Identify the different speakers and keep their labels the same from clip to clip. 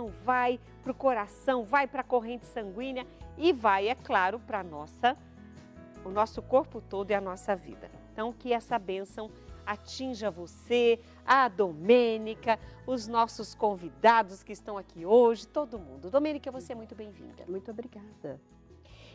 Speaker 1: vai para o coração, vai para a corrente sanguínea e vai, é claro, para o nosso corpo todo e a nossa vida. Então, que essa bênção atinja você, a Domênica, os nossos convidados que estão aqui hoje, todo mundo. Domênica, você é muito bem-vinda.
Speaker 2: Muito obrigada.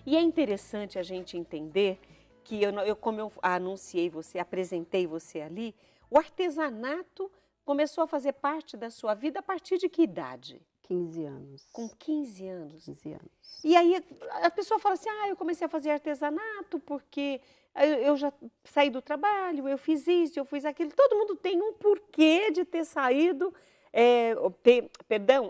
Speaker 1: E é interessante a gente entender que, como eu anunciei você, apresentei você ali, o artesanato começou a fazer parte da sua vida a partir de que idade?
Speaker 2: 15 anos.
Speaker 1: Com 15 anos.
Speaker 2: 15 anos.
Speaker 1: E aí a pessoa fala assim, eu comecei a fazer artesanato porque eu já saí do trabalho, eu fiz isso, eu fiz aquilo. Todo mundo tem um porquê de ter saído,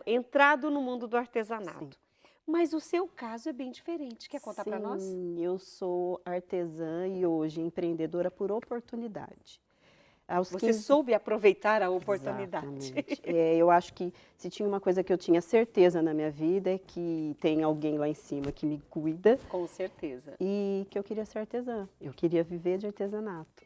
Speaker 1: entrado no mundo do artesanato.
Speaker 2: Sim.
Speaker 1: Mas o seu caso é bem diferente. Quer contar para nós?
Speaker 2: Sim, eu sou artesã e hoje empreendedora por oportunidade.
Speaker 1: Você soube aproveitar a oportunidade.
Speaker 2: Exatamente. Eu acho que se tinha uma coisa que eu tinha certeza na minha vida é que tem alguém lá em cima que me cuida.
Speaker 1: Com certeza.
Speaker 2: E que eu queria ser artesã. Eu queria viver de artesanato.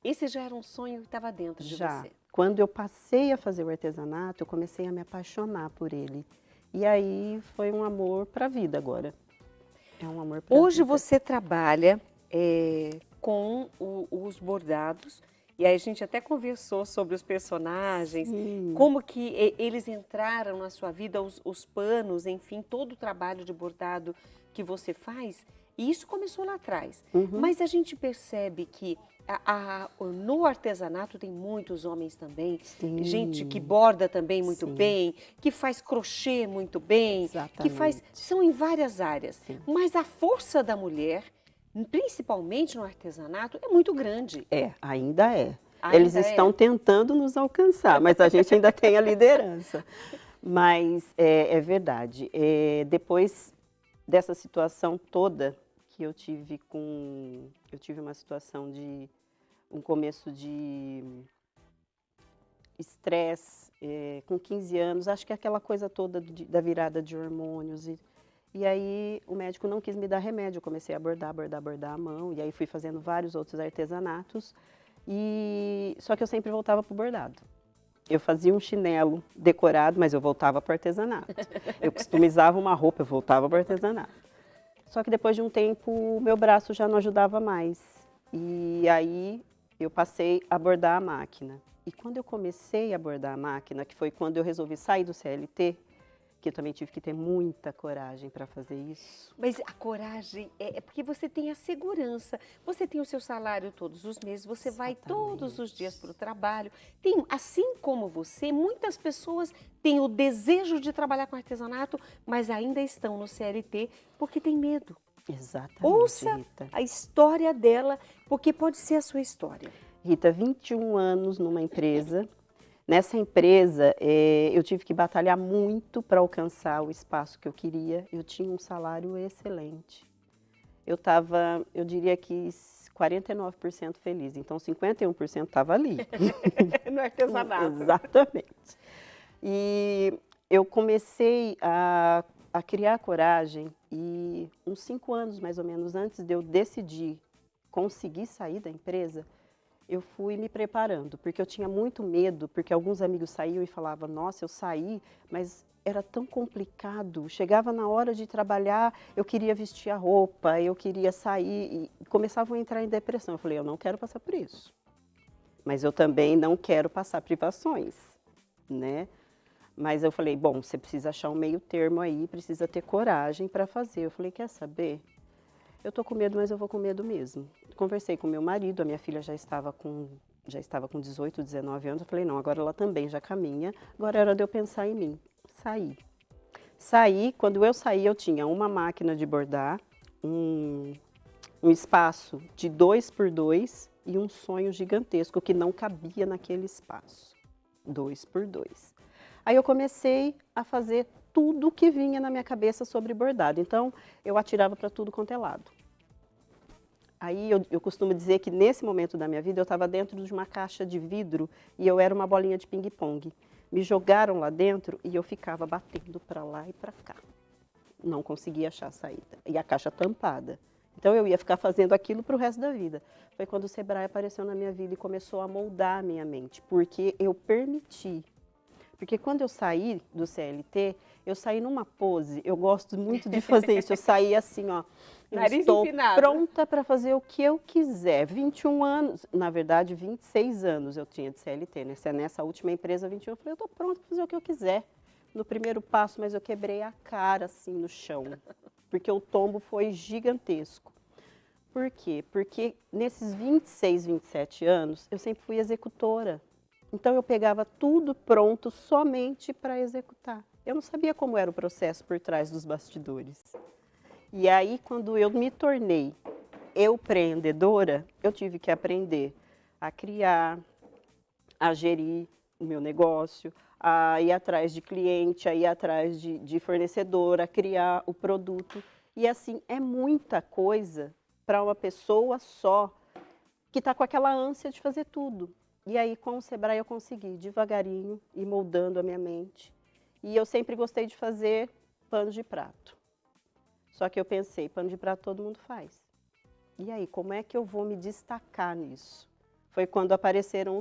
Speaker 1: Esse já era um sonho que estava dentro de você?
Speaker 2: Quando eu passei a fazer o artesanato, eu comecei a me apaixonar por ele. E aí foi um amor para a vida agora. É um amor para a vida.
Speaker 1: Hoje você trabalha com os bordados. E aí a gente até conversou sobre os personagens, como que eles entraram na sua vida, os panos, enfim, todo o trabalho de bordado que você faz. E isso começou lá atrás. Mas a gente percebe que no artesanato tem muitos homens também, gente que borda também muito bem, que faz crochê muito bem, que são em várias áreas. Mas a força da mulher, principalmente no artesanato, é muito grande.
Speaker 2: Ainda é. Eles estão tentando nos alcançar, mas a gente ainda tem a liderança. Mas é verdade. Depois dessa situação toda que eu tive uma situação de um começo de estresse, com 15 anos, acho que aquela coisa toda da virada de hormônios. E aí o médico não quis me dar remédio, eu comecei a bordar a mão, e aí fui fazendo vários outros artesanatos, só que eu sempre voltava para o bordado. Eu fazia um chinelo decorado, mas eu voltava para o artesanato. Eu customizava uma roupa, eu voltava para o artesanato. Só que depois de um tempo, o meu braço já não ajudava mais. E aí eu passei a bordar a máquina. E quando eu comecei a bordar a máquina, que foi quando eu resolvi sair do CLT, que eu também tive que ter muita coragem para fazer isso.
Speaker 1: Mas a coragem é porque você tem a segurança, você tem o seu salário todos os meses, você vai todos os dias para o trabalho. Assim como você, muitas pessoas têm o desejo de trabalhar com artesanato, mas ainda estão no CLT porque tem medo.
Speaker 2: Exatamente,
Speaker 1: ouça,
Speaker 2: Rita,
Speaker 1: a história dela, porque pode ser a sua história.
Speaker 2: Rita, 21 anos numa empresa. Nessa empresa, eu tive que batalhar muito para alcançar o espaço que eu queria. Eu tinha um salário excelente. Eu diria que 49% feliz, então 51% estava ali.
Speaker 1: No artesanato.
Speaker 2: Exatamente. E eu comecei a criar coragem e uns 5 anos, mais ou menos, antes de eu decidir conseguir sair da empresa, eu fui me preparando, porque eu tinha muito medo, porque alguns amigos saíam e falavam, nossa, eu saí, mas era tão complicado. Chegava na hora de trabalhar, eu queria vestir a roupa, eu queria sair, e começavam a entrar em depressão. Eu falei, eu não quero passar por isso, mas eu também não quero passar privações, né? Mas eu falei, bom, você precisa achar um meio termo aí, precisa ter coragem para fazer. Eu falei, quer saber? Eu estou com medo, mas eu vou com medo mesmo. Conversei com meu marido, a minha filha já estava com 18, 19 anos. Eu falei, não, agora ela também já caminha, agora era de eu pensar em mim. Saí, quando eu saí, eu tinha uma máquina de bordar, um espaço de 2x2 e um sonho gigantesco que não cabia naquele espaço, 2x2. Aí eu comecei a fazer tudo que vinha na minha cabeça sobre bordado. Então, eu atirava para tudo quanto é lado. Aí eu costumo dizer que nesse momento da minha vida eu estava dentro de uma caixa de vidro e eu era uma bolinha de ping-pong. Me jogaram lá dentro e eu ficava batendo para lá e para cá. Não conseguia achar a saída. E a caixa tampada. Então eu ia ficar fazendo aquilo para o resto da vida. Foi quando o Sebrae apareceu na minha vida e começou a moldar a minha mente, porque eu permiti Porque quando eu saí do CLT, eu saí numa pose, eu gosto muito de fazer isso, eu saí assim, ó, eu
Speaker 1: Nariz
Speaker 2: estou
Speaker 1: empinado.
Speaker 2: pronta para fazer o que eu quiser. 21 anos, na verdade 26 anos eu tinha de CLT, né? Nessa última empresa 21, eu falei, eu estou pronta para fazer o que eu quiser. No primeiro passo, mas eu quebrei a cara assim no chão, porque o tombo foi gigantesco. Por quê? Porque nesses 26, 27 anos, eu sempre fui executora. Então eu pegava tudo pronto somente para executar. Eu não sabia como era o processo por trás dos bastidores. E aí, quando eu me tornei empreendedora, eu tive que aprender a criar, a gerir o meu negócio, a ir atrás de cliente, a ir atrás de fornecedor, a criar o produto. E assim, é muita coisa para uma pessoa só que está com aquela ânsia de fazer tudo. E aí, com o Sebrae, eu consegui devagarinho ir moldando a minha mente. E eu sempre gostei de fazer pano de prato. Só que eu pensei, pano de prato todo mundo faz. E aí, como é que eu vou me destacar nisso? Foi quando apareceram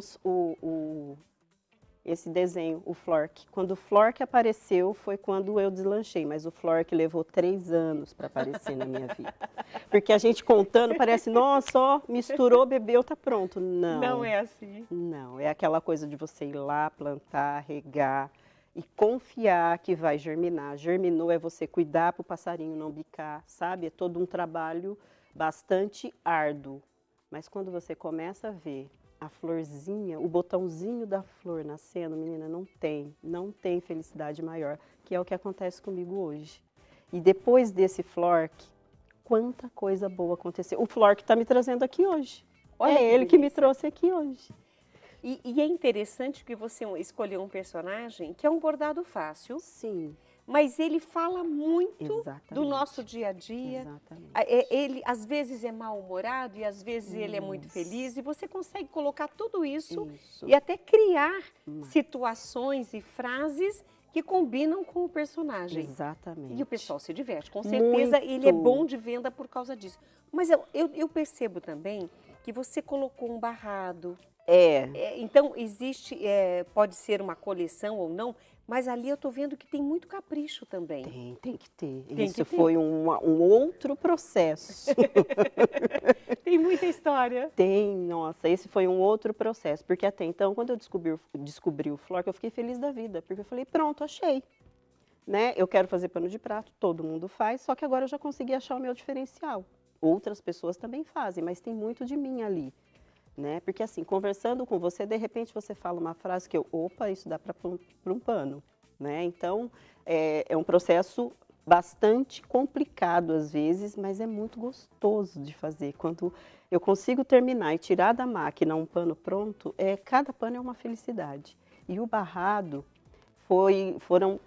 Speaker 2: esse desenho, o Flork. Quando o Flork apareceu, foi quando eu deslanchei. Mas o Flork levou 3 anos para aparecer na minha vida. Porque a gente contando parece, nossa, ó, misturou, bebeu, tá pronto. Não.
Speaker 1: Não é assim.
Speaker 2: Não, é aquela coisa de você ir lá, plantar, regar e confiar que vai germinar. Germinou é você cuidar para o passarinho não bicar, sabe? É todo um trabalho bastante árduo. Mas quando você começa a ver a florzinha, o botãozinho da flor nascendo, menina, não tem felicidade maior, que é o que acontece comigo hoje. E depois desse Flork, quanta coisa boa aconteceu. O Flork está me trazendo aqui hoje.
Speaker 1: Olha
Speaker 2: é ele que me trouxe aqui hoje.
Speaker 1: E é interessante que você escolheu um personagem que é um bordado fácil.
Speaker 2: Sim.
Speaker 1: Mas ele fala muito
Speaker 2: Exatamente.
Speaker 1: do nosso dia a dia.
Speaker 2: Exatamente.
Speaker 1: Ele, às vezes, é mal-humorado e, às vezes, ele é muito feliz. E você consegue colocar tudo isso. E até criar situações e frases que combinam com o personagem.
Speaker 2: Exatamente.
Speaker 1: E o pessoal se diverte. Com certeza, ele é bom de venda por causa disso. Mas eu percebo também que você colocou um barrado. Então, existe, pode ser uma coleção ou não, mas ali eu estou vendo que tem muito capricho também.
Speaker 2: Tem que ter.
Speaker 1: Isso
Speaker 2: foi um outro processo.
Speaker 1: Tem muita história.
Speaker 2: Nossa, esse foi um outro processo. Porque até então, quando eu descobri o Flork, eu fiquei feliz da vida. Porque eu falei, pronto, achei. Né? Eu quero fazer pano de prato, todo mundo faz, só que agora eu já consegui achar o meu diferencial. Outras pessoas também fazem, mas tem muito de mim ali. Né? Porque assim, conversando com você, de repente você fala uma frase que isso dá para um pano, né? Então, é um processo bastante complicado às vezes, mas é muito gostoso de fazer. Quando eu consigo terminar e tirar da máquina um pano pronto, cada pano é uma felicidade. E o barrado foram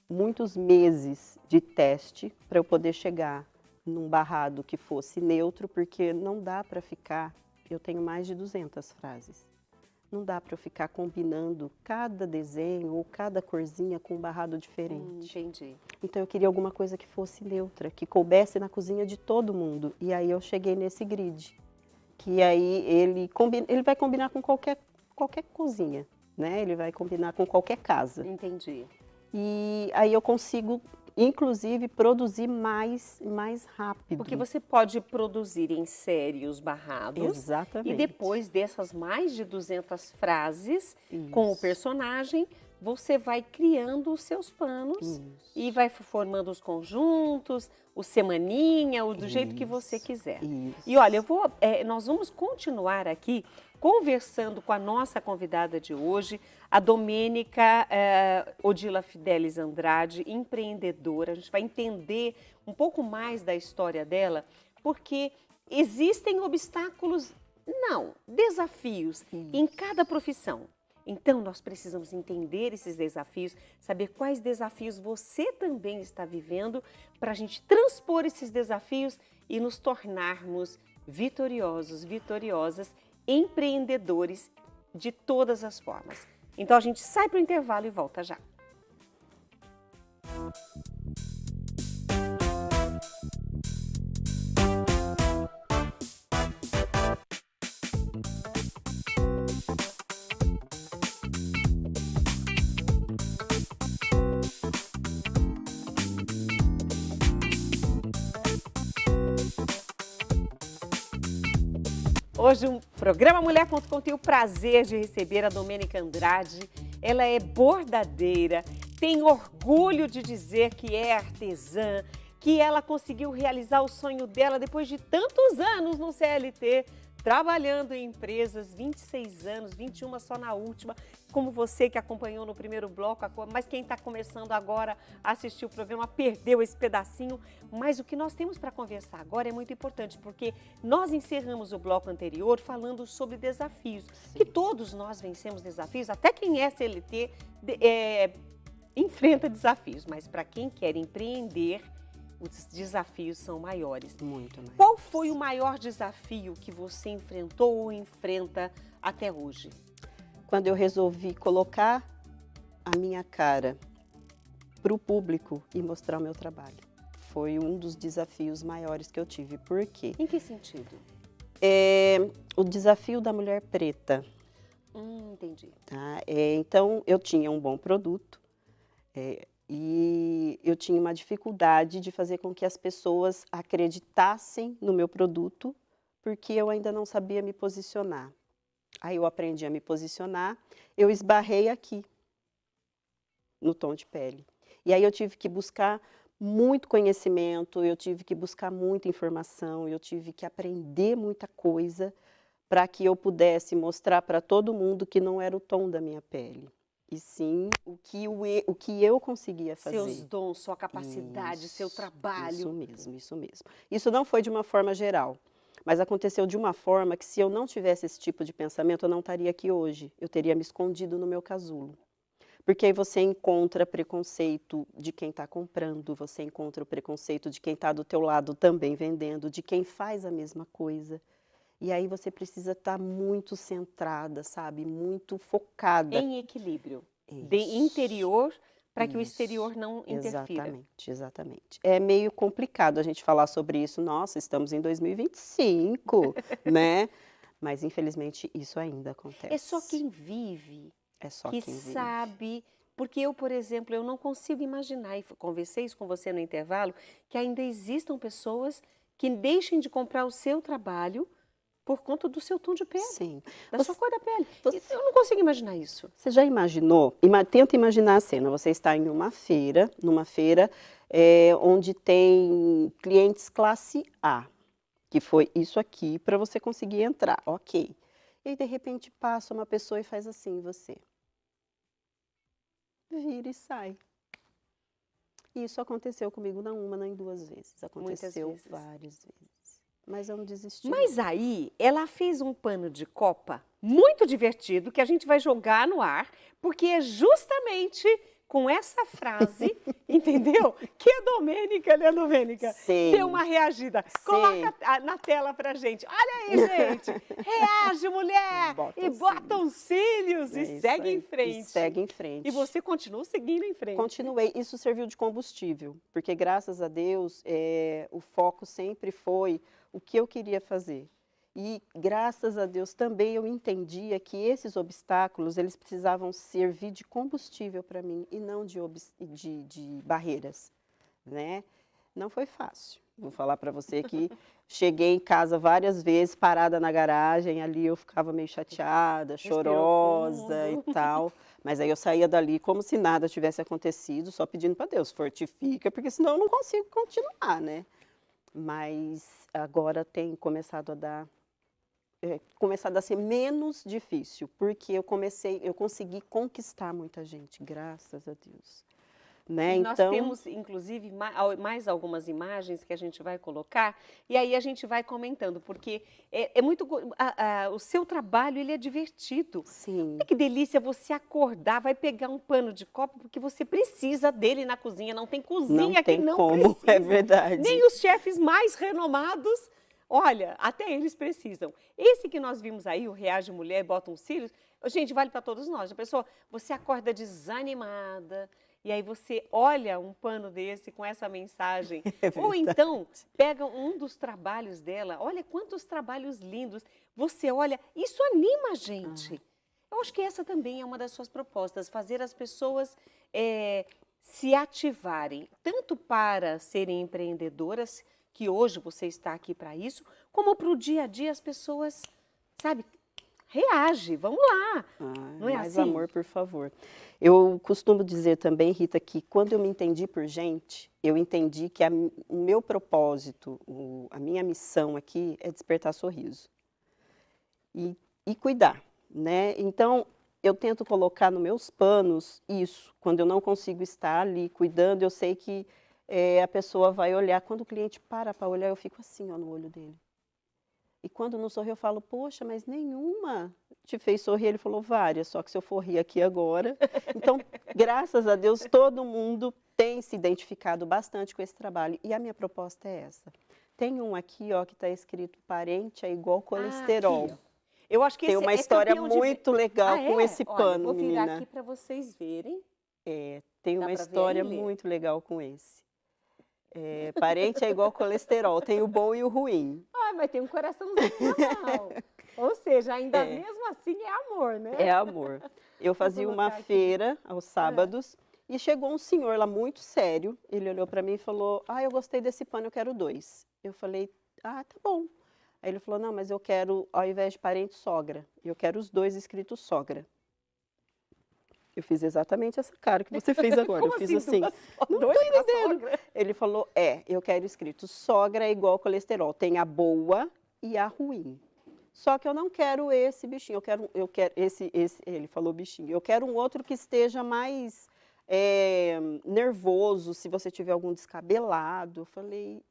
Speaker 2: muitos meses de teste para eu poder chegar num barrado que fosse neutro, porque não dá para ficar. Eu tenho mais de 200 frases. Não dá para eu ficar combinando cada desenho ou cada corzinha com um barrado diferente.
Speaker 1: Entendi.
Speaker 2: Então eu queria alguma coisa que fosse neutra, que coubesse na cozinha de todo mundo. E aí eu cheguei nesse grid, que aí ele vai combinar com qualquer cozinha, né? Ele vai combinar com qualquer casa.
Speaker 1: Entendi.
Speaker 2: E aí eu consigo, inclusive, produzir mais rápido.
Speaker 1: Porque você pode produzir em série os barrados.
Speaker 2: Exatamente.
Speaker 1: E depois dessas mais de 200 frases com o personagem, você vai criando os seus panos e vai formando os conjuntos, o semaninha, do jeito que você quiser. E olha, nós vamos continuar aqui conversando com a nossa convidada de hoje, a Domênica Odila Fidelis Andrade, empreendedora. A gente vai entender um pouco mais da história dela, porque existem obstáculos, desafios em cada profissão. Então, nós precisamos entender esses desafios, saber quais desafios você também está vivendo, para a gente transpor esses desafios e nos tornarmos vitoriosos, vitoriosas, empreendedores de todas as formas. Então, a gente sai para o intervalo e volta já. Hoje um programa Mulher.com tem o prazer de receber a Domênica Andrade. Ela é bordadeira, tem orgulho de dizer que é artesã, que ela conseguiu realizar o sonho dela depois de tantos anos no CLT, trabalhando em empresas, 26 anos, 21 só na última, como você que acompanhou no primeiro bloco, mas quem está começando agora a assistir o programa perdeu esse pedacinho. Mas o que nós temos para conversar agora é muito importante, porque nós encerramos o bloco anterior falando sobre desafios, que todos nós vencemos desafios, até quem é CLT enfrenta desafios, mas para quem quer empreender, os desafios são maiores.
Speaker 2: Muito mais.
Speaker 1: Qual foi o maior desafio que você enfrentou ou enfrenta até hoje?
Speaker 2: Quando eu resolvi colocar a minha cara para o público e mostrar o meu trabalho. Foi um dos desafios maiores que eu tive. Por quê?
Speaker 1: Em que sentido?
Speaker 2: O desafio da mulher preta.
Speaker 1: Entendi.
Speaker 2: Tá? Então, eu tinha um bom produto, e eu tinha uma dificuldade de fazer com que as pessoas acreditassem no meu produto, porque eu ainda não sabia me posicionar. Aí eu aprendi a me posicionar, eu esbarrei aqui, no tom de pele. E aí eu tive que buscar muito conhecimento, eu tive que buscar muita informação, eu tive que aprender muita coisa para que eu pudesse mostrar para todo mundo que não era o tom da minha pele. E sim o que eu conseguia fazer.
Speaker 1: Seus dons, sua capacidade, seu trabalho.
Speaker 2: Isso mesmo, isso mesmo. Isso não foi de uma forma geral, mas aconteceu de uma forma que se eu não tivesse esse tipo de pensamento, eu não estaria aqui hoje. Eu teria me escondido no meu casulo. Porque aí você encontra preconceito de quem está comprando, você encontra o preconceito de quem está do teu lado também vendendo, de quem faz a mesma coisa. E aí você precisa estar muito centrada, sabe? Muito focada.
Speaker 1: Em equilíbrio. De interior para que o exterior não interfira.
Speaker 2: Exatamente, exatamente. É meio complicado a gente falar sobre isso. Nossa, estamos em 2025, né? Mas infelizmente isso ainda acontece.
Speaker 1: É só quem vive
Speaker 2: É só
Speaker 1: que
Speaker 2: quem vive.
Speaker 1: sabe. Porque eu, por exemplo, eu não consigo imaginar, e conversei isso com você no intervalo, que ainda existam pessoas que deixem de comprar o seu trabalho por conta do seu tom de pele,
Speaker 2: Sim.
Speaker 1: da sua cor da pele.
Speaker 2: você-
Speaker 1: Eu não consigo imaginar isso.
Speaker 2: Você já imaginou? Tenta imaginar a cena. Você está em uma feira, numa feira onde tem clientes classe A, que foi isso aqui para você conseguir entrar, ok. E aí, de repente, passa uma pessoa e faz assim em você. Vira e sai. E isso aconteceu comigo não uma, nem duas vezes. Aconteceu
Speaker 1: vezes.
Speaker 2: várias vezes. Mas eu não desisti.
Speaker 1: Mas aí, ela fez um pano de copa muito divertido que a gente vai jogar no ar, porque é justamente com essa frase, entendeu? Que a Domênica, né, Domênica?
Speaker 2: Sim.
Speaker 1: Deu uma reagida.
Speaker 2: Sim.
Speaker 1: Coloca na tela pra gente. Olha aí, gente. Reage, mulher.
Speaker 2: Bota
Speaker 1: E
Speaker 2: os
Speaker 1: bota os cílios
Speaker 2: É
Speaker 1: e
Speaker 2: isso
Speaker 1: segue
Speaker 2: aí.
Speaker 1: em frente.
Speaker 2: E segue em frente.
Speaker 1: E você continua seguindo em frente.
Speaker 2: Continuei. Isso serviu de combustível, porque graças a Deus o foco sempre foi o que eu queria fazer. E graças a Deus também eu entendia que esses obstáculos eles precisavam servir de combustível para mim e não de barreiras, né? Não foi fácil. Vou falar para você que cheguei em casa várias vezes, parada na garagem, ali eu ficava meio chateada, chorosa e tal. Mas aí eu saía dali como se nada tivesse acontecido, só pedindo para Deus, fortifica, porque senão eu não consigo continuar, né? Mas agora tem começado a ser menos difícil, porque eu consegui conquistar muita gente, graças a Deus. Né?
Speaker 1: E nós
Speaker 2: Então,
Speaker 1: temos, inclusive, mais algumas imagens que a gente vai colocar e aí a gente vai comentando, porque o seu trabalho ele é divertido.
Speaker 2: sim,
Speaker 1: Olha que delícia você acordar, vai pegar um pano de copo, porque você precisa dele na cozinha, não tem cozinha
Speaker 2: não tem
Speaker 1: que não
Speaker 2: como,
Speaker 1: precisa.
Speaker 2: é verdade.
Speaker 1: Nem os chefes mais renomados, olha, até eles precisam. Esse que nós vimos aí, o Reage Mulher, bota uns cílios, gente, vale para todos nós. A pessoa, você acorda desanimada, e aí você olha um pano desse com essa mensagem. Ou então, pega um dos trabalhos dela, olha quantos trabalhos lindos. Você olha, isso anima a gente. Eu acho que essa também é uma das suas propostas, fazer as pessoas se ativarem, tanto para serem empreendedoras, que hoje você está aqui para isso, como para o dia a dia as pessoas sabe, reage, vamos lá. Não é
Speaker 2: Mais
Speaker 1: assim?
Speaker 2: amor, por favor. Eu costumo dizer também, Rita, que quando eu me entendi por gente, eu entendi que o meu propósito, a minha missão aqui é despertar sorriso e cuidar, né? Então, eu tento colocar nos meus panos isso. Quando eu não consigo estar ali cuidando, eu sei que a pessoa vai olhar. Quando o cliente para olhar, eu fico assim, ó, no olho dele. E quando não sorri, eu falo, poxa, mas nenhuma te fez sorrir. Ele falou, várias, só que se eu for rir aqui agora. Então, graças a Deus, todo mundo tem se identificado bastante com esse trabalho. E a minha proposta é essa. Tem um aqui, ó, que está escrito, parente é igual colesterol.
Speaker 1: Aqui, ó. Eu acho que
Speaker 2: Tem
Speaker 1: esse
Speaker 2: uma
Speaker 1: é
Speaker 2: história
Speaker 1: campeão
Speaker 2: muito legal com
Speaker 1: é?
Speaker 2: esse
Speaker 1: Olha,
Speaker 2: pano,
Speaker 1: vou virar
Speaker 2: menina.
Speaker 1: aqui para vocês verem.
Speaker 2: Tem
Speaker 1: Dá
Speaker 2: uma
Speaker 1: pra ver
Speaker 2: história
Speaker 1: aí, Lê?
Speaker 2: muito legal com esse. Parente é igual colesterol, tem o bom e o ruim.
Speaker 1: Ai, mas tem um coraçãozinho na mão. Ou seja, ainda
Speaker 2: É.
Speaker 1: mesmo assim é amor, né?
Speaker 2: É amor. Eu fazia uma
Speaker 1: colocar aqui.
Speaker 2: feira aos sábados e chegou um senhor lá muito sério. Ele olhou para mim e falou: eu gostei desse pano, eu quero 2. Eu falei: tá bom. Aí ele falou: não, mas eu quero, ao invés de parente, sogra. Eu quero os 2 escritos sogra. Eu fiz exatamente essa cara que você fez agora.
Speaker 1: Como
Speaker 2: Eu fiz
Speaker 1: assim,
Speaker 2: assim.
Speaker 1: Não dois pra sogra?
Speaker 2: Ele falou: eu quero escrito sogra é igual colesterol. Tem a boa e a ruim. Só que eu não quero esse bichinho, eu quero ele falou bichinho, eu quero um outro que esteja mais nervoso, se você tiver algum descabelado. Eu falei,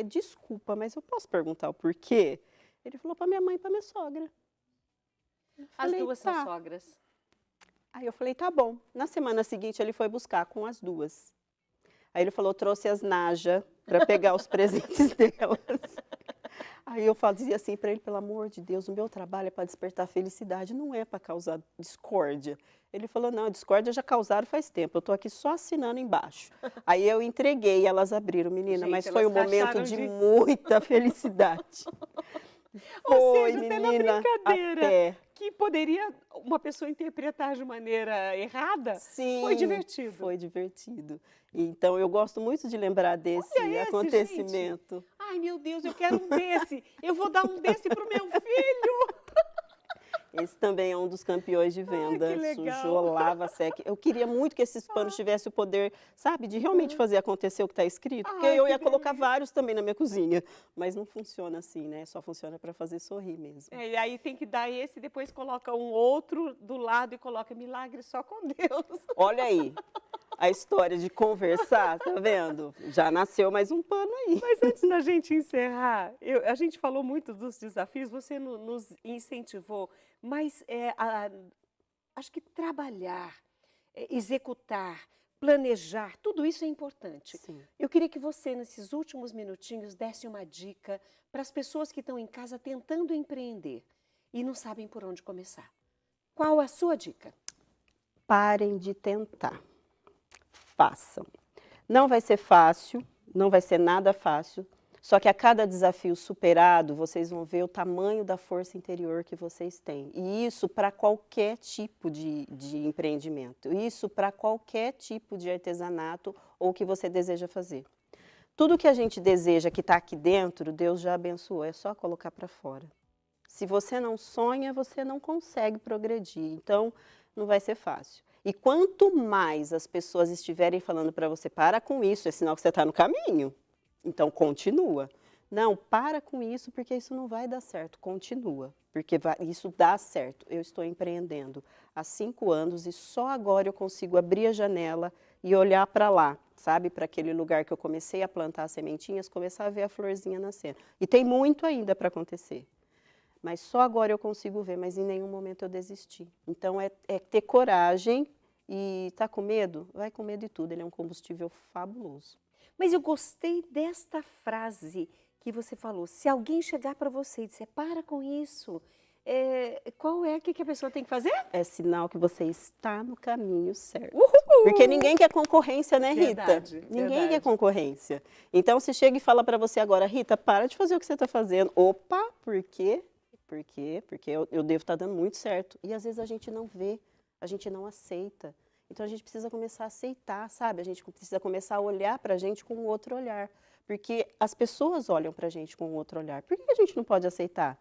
Speaker 2: desculpa, mas eu posso perguntar o porquê? Ele falou para minha mãe e para minha sogra.
Speaker 1: As duas são sogras.
Speaker 2: Aí eu falei, tá bom. Na semana seguinte ele foi buscar com as 2. Aí ele falou, trouxe as Naja para pegar os presentes delas. Aí eu fazia assim para ele, pelo amor de Deus, o meu trabalho é para despertar felicidade, não é para causar discórdia. Ele falou, não, discórdia já causaram faz tempo, eu estou aqui só assinando embaixo. Aí eu entreguei e elas abriram, menina,
Speaker 1: Gente,
Speaker 2: mas foi um momento de
Speaker 1: de
Speaker 2: muita felicidade.
Speaker 1: Ou
Speaker 2: Foi,
Speaker 1: seja, até na
Speaker 2: menina,
Speaker 1: brincadeira,
Speaker 2: até.
Speaker 1: que poderia uma pessoa interpretar de maneira errada,
Speaker 2: Sim,
Speaker 1: foi divertido.
Speaker 2: foi divertido. Então eu gosto muito de lembrar desse
Speaker 1: Olha esse,
Speaker 2: acontecimento.
Speaker 1: gente. Ai, meu Deus, eu quero um desse. Eu vou dar um desse pro meu filho.
Speaker 2: Esse também é um dos campeões de venda.
Speaker 1: que legal.
Speaker 2: Sujou, lava, seca. Eu queria muito que esses panos tivessem o poder, sabe, de realmente fazer acontecer o que está escrito. Porque eu
Speaker 1: que
Speaker 2: ia colocar
Speaker 1: delícia.
Speaker 2: vários também na minha cozinha. Mas não funciona assim, né? Só funciona para fazer sorrir mesmo.
Speaker 1: E aí tem que dar esse, depois coloca um outro do lado e coloca milagre só com Deus.
Speaker 2: Olha aí, a história de conversar, tá vendo? Já nasceu mais um pano aí.
Speaker 1: Mas antes da gente encerrar, a gente falou muito dos desafios, você nos incentivou, mas acho que trabalhar, executar, planejar, tudo isso é importante.
Speaker 2: Sim.
Speaker 1: Eu queria que você, nesses últimos minutinhos, desse uma dica para as pessoas que estão em casa tentando empreender e não sabem por onde começar. Qual a sua dica?
Speaker 2: Parem de tentar. Façam. Não vai ser fácil, não vai ser nada fácil, só que a cada desafio superado, vocês vão ver o tamanho da força interior que vocês têm. E isso para qualquer tipo de empreendimento, isso para qualquer tipo de artesanato ou que você deseja fazer. Tudo que a gente deseja que está aqui dentro, Deus já abençoou, é só colocar para fora. Se você não sonha, você não consegue progredir, então não vai ser fácil. E quanto mais as pessoas estiverem falando para você, para com isso, é sinal que você está no caminho. Então, continua. Não, para com isso, porque isso não vai dar certo. Continua, porque isso dá certo. Eu estou empreendendo há 5 anos e só agora eu consigo abrir a janela e olhar para lá, sabe? Para aquele lugar que eu comecei a plantar as sementinhas, começar a ver a florzinha nascendo. E tem muito ainda para acontecer. Mas só agora eu consigo ver, mas em nenhum momento eu desisti. Então, é ter coragem e tá com medo? Vai com medo de tudo, ele é um combustível fabuloso.
Speaker 1: Mas eu gostei desta frase que você falou. Se alguém chegar para você e disser, para com isso, o que a pessoa tem que fazer?
Speaker 2: É sinal que você está no caminho certo.
Speaker 1: Uhul!
Speaker 2: Porque ninguém quer concorrência, né, Rita?
Speaker 1: Verdade,
Speaker 2: Ninguém
Speaker 1: verdade.
Speaker 2: quer concorrência. Então, se chega e fala para você agora, Rita, para de fazer o que você está fazendo. Opa, por quê? Por quê? Porque eu devo estar dando muito certo. E às vezes a gente não vê, a gente não aceita. Então, a gente precisa começar a aceitar, sabe? A gente precisa começar a olhar para a gente com um outro olhar. Porque as pessoas olham para a gente com um outro olhar. Por que a gente não pode aceitar?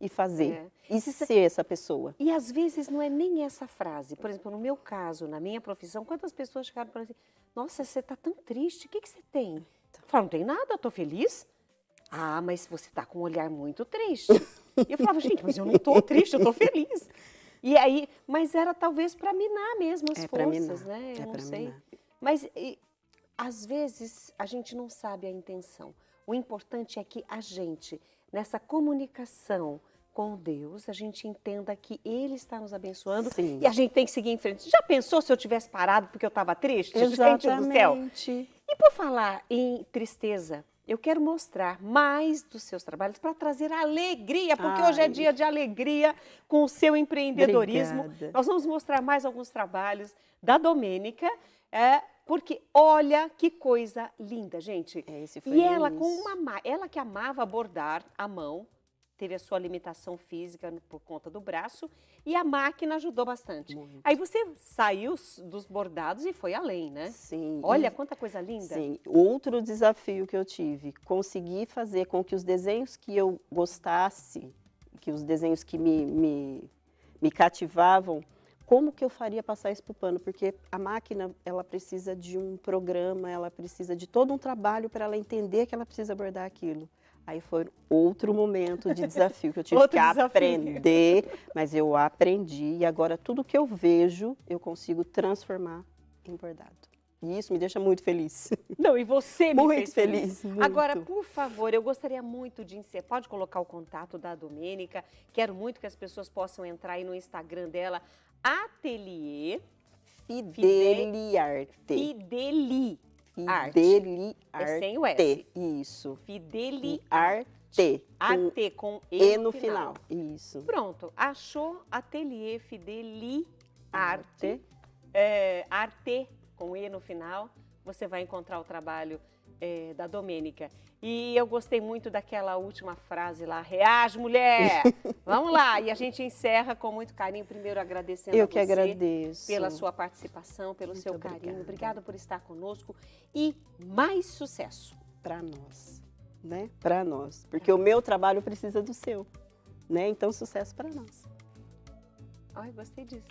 Speaker 2: e fazer.
Speaker 1: É.
Speaker 2: E ser essa pessoa.
Speaker 1: E às vezes não é nem essa frase. Por exemplo, no meu caso, na minha profissão, quantas pessoas chegaram para mim assim, nossa, você está tão triste, o que você tem? Eu falo, não tem nada, eu estou feliz. Ah, mas você está com um olhar muito triste. E eu falava, gente, mas eu não estou triste, eu estou feliz. E aí, mas era talvez para minar mesmo as forças, né? Eu não sei.
Speaker 2: Minar.
Speaker 1: Mas às vezes a gente não sabe a intenção. O importante é que a gente, nessa comunicação com Deus, a gente entenda que Ele está nos abençoando.
Speaker 2: Sim.
Speaker 1: E a gente tem que seguir em frente. Já pensou se eu tivesse parado porque eu estava triste?
Speaker 2: Exatamente.
Speaker 1: Gente do céu. E por falar em tristeza, eu quero mostrar mais dos seus trabalhos para trazer alegria, porque hoje é dia de alegria com o seu empreendedorismo.
Speaker 2: Obrigada.
Speaker 1: Nós vamos mostrar mais alguns trabalhos da Domênica, porque olha que coisa linda, gente.
Speaker 2: Esse foi
Speaker 1: E ela, ela que amava bordar à mão, teve a sua limitação física por conta do braço e a máquina ajudou bastante.
Speaker 2: Muito.
Speaker 1: Aí você saiu dos bordados e foi além, né?
Speaker 2: Sim.
Speaker 1: Olha quanta coisa linda.
Speaker 2: Sim. Outro desafio que eu tive, conseguir fazer com que os desenhos que eu gostasse, que os desenhos que me cativavam, como que eu faria passar isso para o pano? Porque a máquina, ela precisa de um programa, ela precisa de todo um trabalho para ela entender que ela precisa bordar aquilo. Aí foi outro momento de desafio que eu tive que aprender, mas eu aprendi e agora tudo que eu vejo eu consigo transformar em bordado. E isso me deixa muito feliz.
Speaker 1: Não, e você me fez feliz.
Speaker 2: Muito.
Speaker 1: Agora, por favor, eu gostaria muito de encerrar. Pode colocar o contato da Domênica. Quero muito que as pessoas possam entrar aí no Instagram dela, Ateliê
Speaker 2: Fideliarte.
Speaker 1: Fideliarte. É sem o S.
Speaker 2: Isso.
Speaker 1: Fideliarte. AT com
Speaker 2: E no final. Isso.
Speaker 1: Pronto. Achou Ateliê Fideliarte. Arte com E no final. Você vai encontrar o trabalho da Domênica. E eu gostei muito daquela última frase lá, reage, mulher! Vamos lá! E a gente encerra com muito carinho, primeiro agradecendo a você.
Speaker 2: Eu que agradeço.
Speaker 1: Pela sua participação, pelo seu carinho.
Speaker 2: Obrigada.
Speaker 1: Obrigada por estar conosco e mais sucesso.
Speaker 2: Para nós, né? Para nós. Porque o meu trabalho precisa do seu, né? Então, sucesso para nós.
Speaker 1: Ai, gostei disso.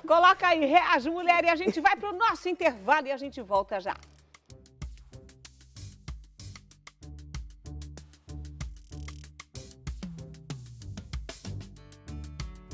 Speaker 1: Coloca aí, reage, mulher, e a gente vai para o nosso intervalo e a gente volta já.